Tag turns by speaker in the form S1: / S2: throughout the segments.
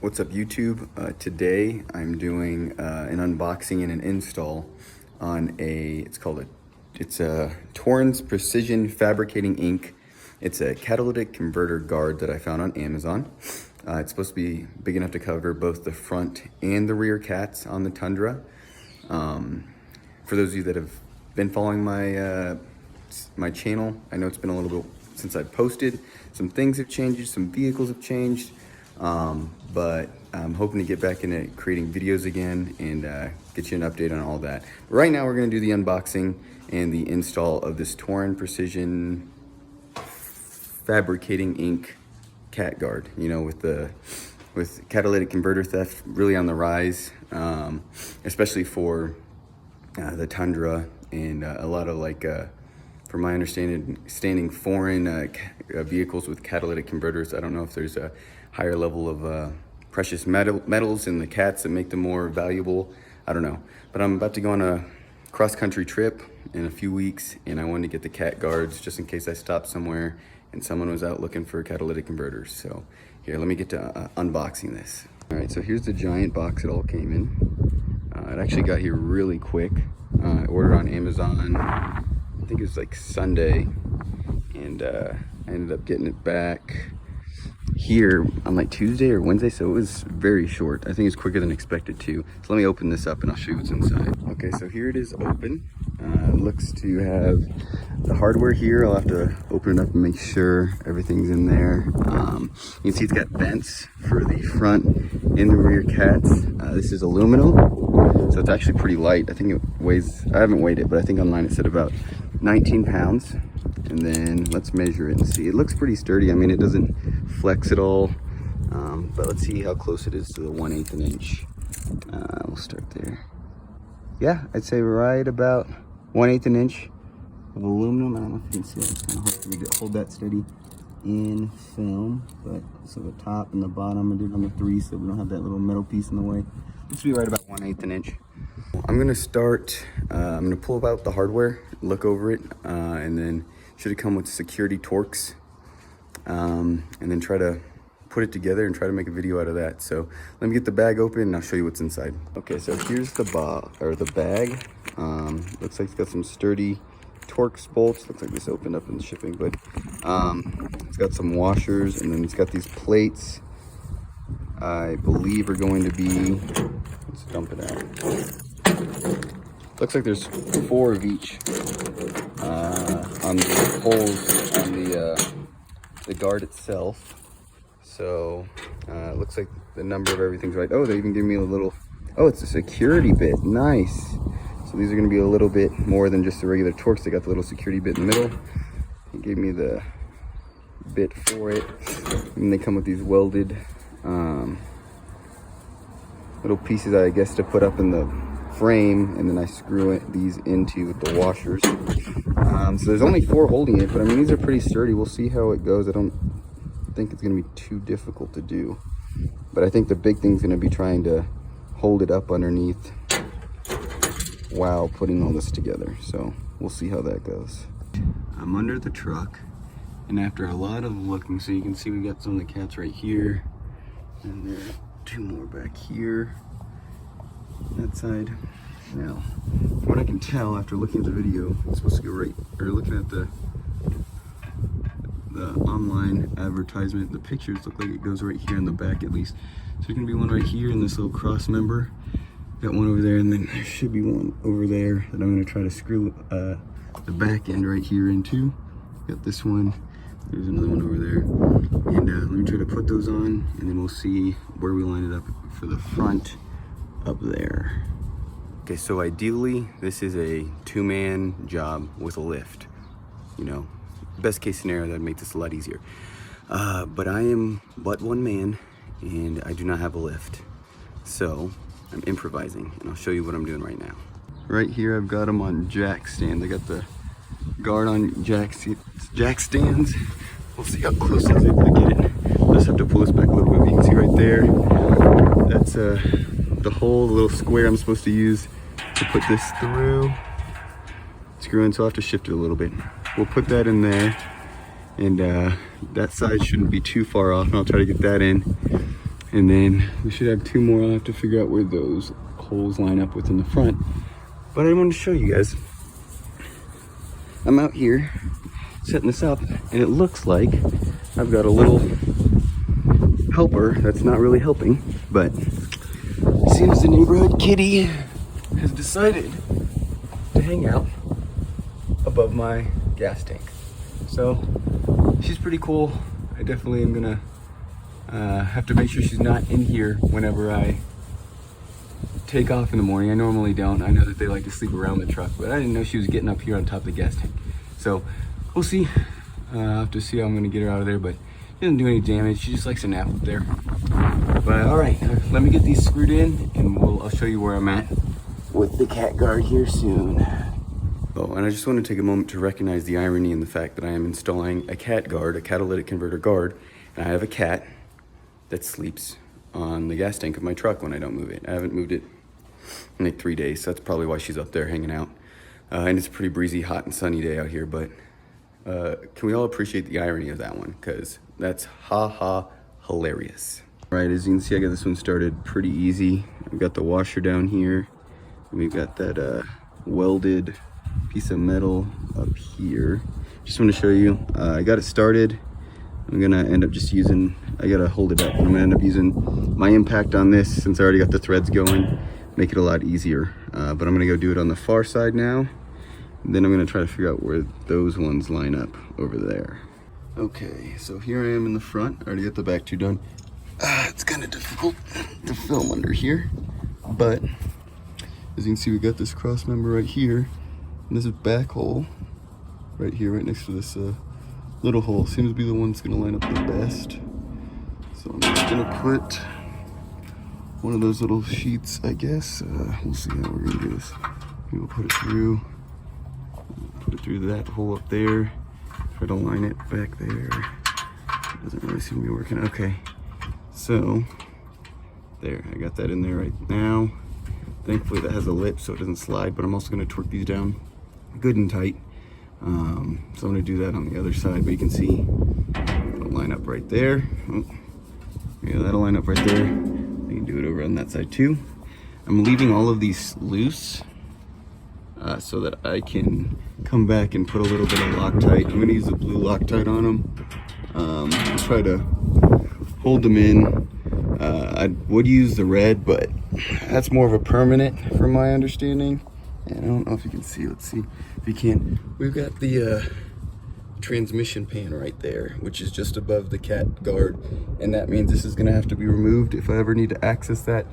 S1: What's up YouTube? Today I'm doing an unboxing and an install on it's a Torrance Precision Fabricating Ink. It's a catalytic converter guard that I found on Amazon. It's supposed to be big enough to cover both the front and the rear cats on the Tundra. For those of you that have been following my channel, I know it's been a little bit since I've posted. Some things have changed, some vehicles have changed. But I'm hoping to get back into creating videos again and get you an update on all that. But right now we're going to do the unboxing and the install of this Torrance Precision Fabricating Ink cat guard. You know, with catalytic converter theft really on the rise, especially for the Tundra and a lot of from my understanding, foreign vehicles with catalytic converters. I don't know if there's a higher level of precious metals in the cats that make them more valuable. I don't know. But I'm about to go on a cross-country trip in a few weeks, and I wanted to get the cat guards just in case I stopped somewhere and someone was out looking for catalytic converters. So here, let me get to unboxing this. All right, so here's the giant box it all came in. It actually got here really quick. I ordered on Amazon, I think it was like Sunday, and I ended up getting it back here on like Tuesday or Wednesday, so it was very short. I think it's quicker than expected too. So let me open this up and I'll show you what's inside. Okay, so here it is open. It looks to have the hardware here. I'll have to open it up and make sure everything's in there. You can see it's got vents for the front and the rear cats. This is aluminum, so it's actually pretty light. I think it weighs, I haven't weighed it, but I think online it said about 19 pounds. And then let's measure it and see. It looks pretty sturdy. I mean, it doesn't flex at all, but let's see how close it is to the 1/8 an inch. We'll start there. Yeah, I'd say right about 1/8 an inch of aluminum. I don't know if you can see it. It's kind of hard for me to hold that steady in film, but so the top and the bottom, I did number 3 so we don't have that little metal piece in the way. This will be right about 1/8 an inch. I'm gonna start, I'm gonna pull out the hardware, look over it, and then should have come with security Torx, and then try to put it together and try to make a video out of that. So let me get the bag open and I'll show you what's inside. Okay, so here's the bag. Looks like it's got some sturdy Torx bolts. Looks like this opened up in the shipping, but it's got some washers, and then it's got these plates. I believe are going to be, let's dump it out. Looks like there's 4 of each on the holes on the guard itself. So it looks like the number of everything's right. Oh, they even give me a little, oh, it's a security bit. Nice. So these are going to be a little bit more than just the regular Torx. They got the little security bit in the middle. They gave me the bit for it. And they come with these welded little pieces, I guess, to put up in the frame, and then I screw these into the washers. So there's only 4 holding it, but I mean, these are pretty sturdy. We'll see how it goes. I don't think it's going to be too difficult to do, but I think the big thing's going to be trying to hold it up underneath while putting all this together. So we'll see how that goes. I'm under the truck, and after a lot of looking, so you can see we got some of the cats right here, and there are 2 more back here, that side. Now, from what I can tell after looking at the video, it's supposed to go right, or looking at the online advertisement, the pictures look like it goes right here in the back at least. So there's gonna be one right here in this little cross member. Got one over there, and then there should be one over there that I'm gonna try to screw the back end right here into. Got this one. There's another one over there. And let me try to put those on, and then we'll see where we line it up for the front up there. Okay, so ideally, this is a 2-man job with a lift. You know, best case scenario, that'd make this a lot easier. But I am but 1 man, and I do not have a lift. So I'm improvising, and I'll show you what I'm doing right now. Right here, I've got them on jack stands. I got the guard on jack stands. We'll see how close I was able to get it. I'll just have to pull this back a little bit. You can see right there, that's the hole, the little square I'm supposed to use to put this through. Screw in, so I'll have to shift it a little bit. We'll put that in there, and that side shouldn't be too far off, and I'll try to get that in. And then we should have 2 more. I'll have to figure out where those holes line up with in the front. But I wanted to show you guys. I'm out here setting this up, and it looks like I've got a little helper that's not really helping, but it seems the neighborhood kitty has decided to hang out above my gas tank. So she's pretty cool. I definitely am gonna have to make sure she's not in here whenever I take off in the morning. I normally don't. I know that they like to sleep around the truck, but I didn't know she was getting up here on top of the gas tank. So we'll see. I'll have to see how I'm gonna get her out of there, but she doesn't do any damage. She just likes to nap up there. But all right, let me get these screwed in, and I'll show you where I'm at with the cat guard here soon. Oh, and I just want to take a moment to recognize the irony in the fact that I am installing a cat guard, a catalytic converter guard, and I have a cat that sleeps on the gas tank of my truck when I don't move it. I haven't moved it in like 3 days, so that's probably why she's up there hanging out. And it's a pretty breezy, hot and sunny day out here, but can we all appreciate the irony of that one? Because that's hilarious. All right, as you can see, I got this one started pretty easy. I've got the washer down here. We've got that welded piece of metal up here. Just want to show you, I got it started. I'm gonna end up just using, I gotta hold it up. I'm gonna end up using my impact on this since I already got the threads going, make it a lot easier. But I'm gonna go do it on the far side now. And then I'm gonna try to figure out where those ones line up over there. Okay, so here I am in the front. I already got the back two done. It's kind of difficult to film under here, but as you can see, we got this cross member right here, and this is back hole right here, right next to this little hole. Seems to be the one that's gonna line up the best. So I'm just gonna put one of those little sheets, I guess. We'll see how we're gonna do this. Maybe we'll put it through that hole up there. Try to line it back there. Doesn't really seem to be working. Okay, so there, I got that in there right now. Thankfully that has a lip so it doesn't slide, but I'm also gonna torque these down good and tight. So I'm gonna do that on the other side, but you can see it'll line up right there. Oh, yeah, that'll line up right there. I can do it over on that side too. I'm leaving all of these loose so that I can come back and put a little bit of Loctite. I'm gonna use the blue Loctite on them. Try to hold them in. I would use the red, but that's more of a permanent from my understanding. And I don't know if you can see, let's see if you can. We've got the transmission pan right there, which is just above the cat guard. And that means this is gonna have to be removed if I ever need to access that,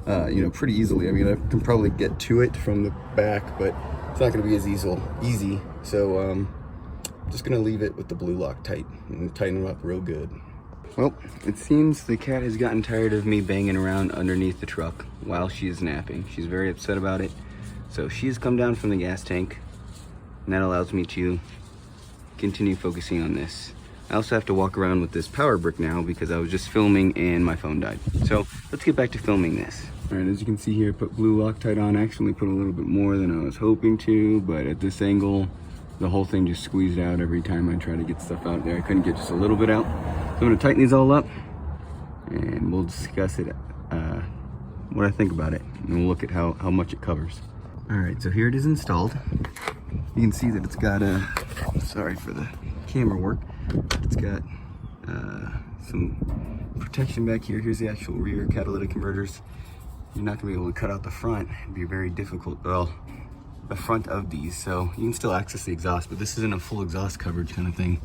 S1: you know, pretty easily. I mean, I can probably get to it from the back, but it's not gonna be as easy. So I'm just gonna leave it with the blue Loctite and tighten them up real good. Well, it seems the cat has gotten tired of me banging around underneath the truck while she is napping. She's very upset about it. So she has come down from the gas tank, and that allows me to continue focusing on this. I also have to walk around with this power brick now because I was just filming and my phone died. So let's get back to filming this. All right, as you can see here, I put blue Loctite on. I actually put a little bit more than I was hoping to, but at this angle, the whole thing just squeezed out every time I try to get stuff out there. I couldn't get just a little bit out. So I'm gonna tighten these all up and we'll discuss it, what I think about it, and we'll look at how much it covers. All right, so here it is installed. You can see that it's got sorry for the camera work, it's got some protection back here. Here's the actual rear catalytic converters. You're not gonna be able to cut out the front. It'd be very difficult, well, the front of these, so you can still access the exhaust, but this isn't a full exhaust coverage kind of thing.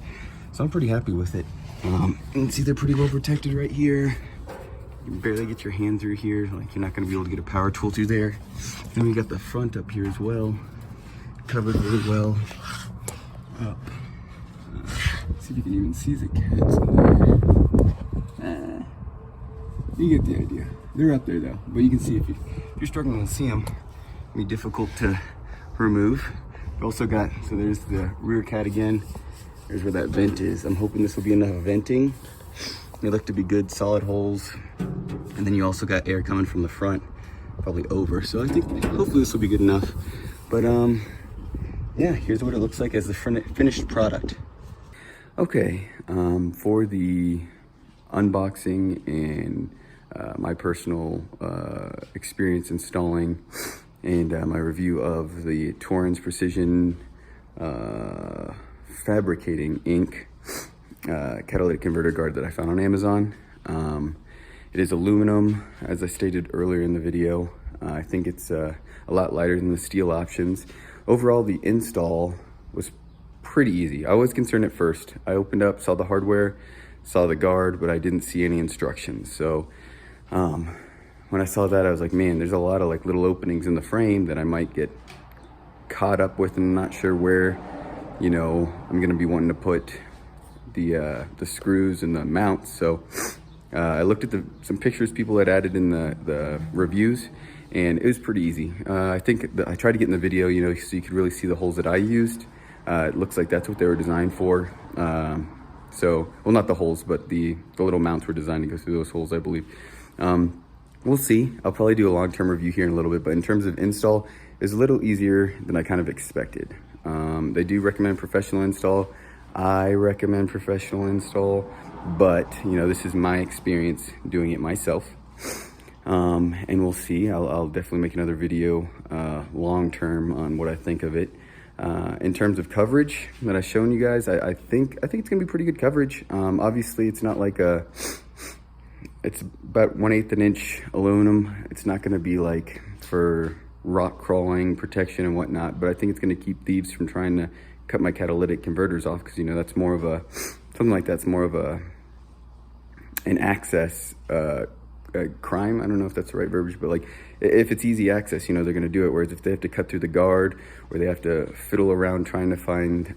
S1: So I'm pretty happy with it. You can see they're pretty well protected right here. You can barely get your hand through here. Like, you're not gonna be able to get a power tool through there. Then we got the front up here as well, covered really well up. See if you can even see the cats in there. You get the idea. They're up there though, but you can see if you're struggling to see them, it'll be difficult to remove. We also got, so there's the rear cat again. There's where that vent is. I'm hoping this will be enough venting. They look to be good, solid holes. And then you also got air coming from the front, probably over. So I think hopefully this will be good enough. But yeah, here's what it looks like as the finished product. Okay, for the unboxing and my personal experience installing, and my review of the Torrens Precision Fabricating Ink catalytic converter guard that I found on Amazon. It is aluminum, as I stated earlier in the video. I think it's a lot lighter than the steel options. Overall, the install was pretty easy. I was concerned at first. I opened up, saw the hardware, saw the guard, but I didn't see any instructions. So when I saw that, I was like, man, there's a lot of like little openings in the frame that I might get caught up with, and not sure where, you know, I'm gonna be wanting to put the screws and the mounts. So I looked at some pictures people had added in the reviews, and it was pretty easy. I think I tried to get in the video, you know, so you could really see the holes that I used. It looks like that's what they were designed for. So, well, not the holes, but the little mounts were designed to go through those holes, I believe. We'll see. I'll probably do a long-term review here in a little bit, but in terms of install, it's a little easier than I kind of expected. They do recommend professional install. I recommend professional install, but you know, this is my experience doing it myself. And we'll see. I'll definitely make another video long-term on what I think of it. In terms of coverage that I've shown you guys, I think it's gonna be pretty good coverage. Obviously, it's not like it's about 1/8 an inch aluminum. It's not gonna be like for rock crawling protection and whatnot, but I think it's gonna keep thieves from trying to cut my catalytic converters off, because you know, that's more of something like that's more of an access crime. I don't know if that's the right verbiage, but like if it's easy access, you know, they're going to do it. Whereas if they have to cut through the guard, or they have to fiddle around trying to find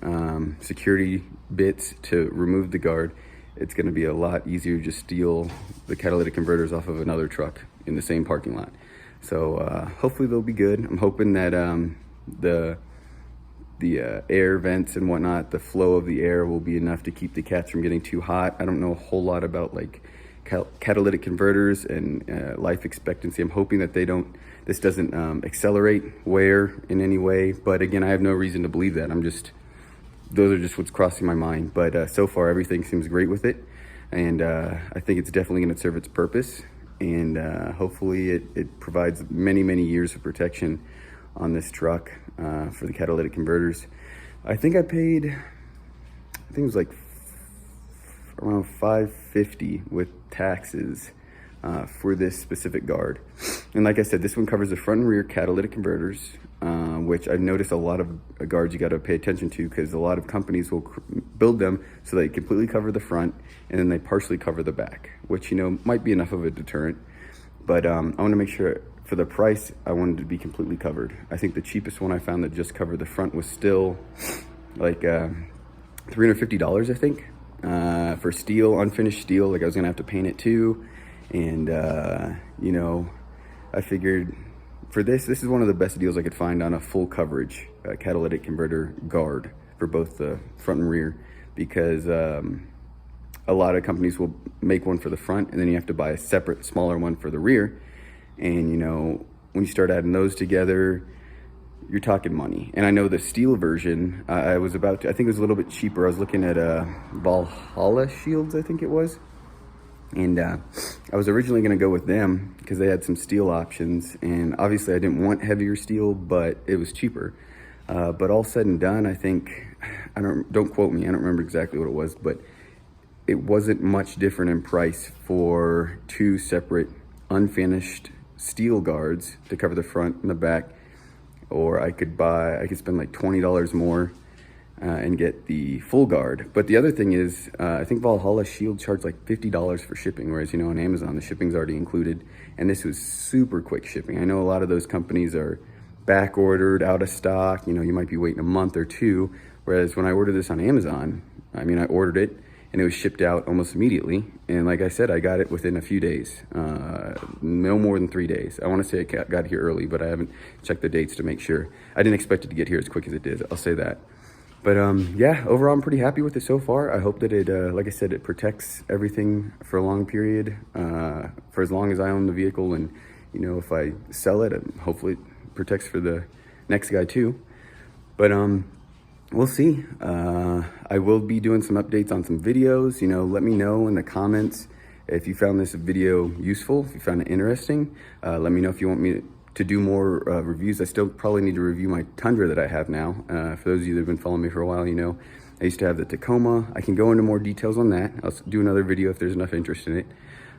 S1: security bits to remove the guard, it's going to be a lot easier to just steal the catalytic converters off of another truck in the same parking lot. So hopefully they'll be good. I'm hoping that the air vents and whatnot, the flow of the air will be enough to keep the cats from getting too hot. I don't know a whole lot about like catalytic converters and life expectancy. I'm hoping that this doesn't accelerate wear in any way, but again, I have no reason to believe that. Those are just what's crossing my mind. But so far everything seems great with it, and I think it's definitely going to serve its purpose, and hopefully it provides many years of protection on this truck for the catalytic converters. I think it was like around $550 with taxes for this specific guard. And like I said, this one covers the front and rear catalytic converters, which I've noticed a lot of guards you got to pay attention to, because a lot of companies will build them so they completely cover the front and then they partially cover the back, which, you know, might be enough of a deterrent. But I want to make sure for the price, I wanted to be completely covered. I think the cheapest one I found that just covered the front was still like $350, I think. For steel, unfinished steel, like I was gonna have to paint it too. And you know, I figured for this is one of the best deals I could find on a full coverage catalytic converter guard for both the front and rear, because a lot of companies will make one for the front and then you have to buy a separate smaller one for the rear. And you know, when you start adding those together, you're talking money. And I know the steel version, I think it was a little bit cheaper. I was looking at Valhalla shields, I think it was. And I was originally gonna go with them because they had some steel options. And obviously I didn't want heavier steel, but it was cheaper. But all said and done, I think, don't quote me, I don't remember exactly what it was, but it wasn't much different in price for two separate unfinished steel guards to cover the front and the back. Or I could spend like $20 more and get the full guard. But the other thing is, I think Valhalla Shield charged like $50 for shipping, whereas, you know, on Amazon, the shipping's already included. And this was super quick shipping. I know a lot of those companies are back ordered, out of stock. You know, you might be waiting a month or two. Whereas when I ordered this on Amazon, I mean, I ordered it and it was shipped out almost immediately. And like I said, I got it within a few days, no more than 3 days. I want to say it got here early, but I haven't checked the dates to make sure. I didn't expect it to get here as quick as it did, I'll say that. But yeah, overall, I'm pretty happy with it so far. I hope that it, like I said, it protects everything for a long period, for as long as I own the vehicle. And, you know, if I sell it, hopefully it protects for the next guy too. But we'll see. I will be doing some updates on some videos. You know, let me know in the comments If you found this video useful, if you found it interesting, let me know if you want me to do more reviews. I still probably need to review my Tundra that I have now. For those of you that have been following me for a while, you know, I used to have the Tacoma. I can go into more details on that. I'll do another video if there's enough interest in it.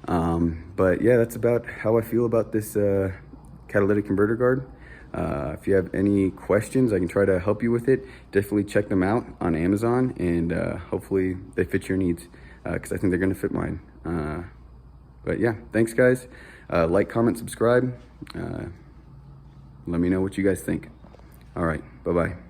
S1: But yeah, that's about how I feel about this catalytic converter guard. If you have any questions, I can try to help you with it. Definitely check them out on Amazon, and hopefully they fit your needs, because I think they're going to fit mine. But yeah, thanks guys. Like, comment, subscribe. Let me know what you guys think. All right, bye-bye.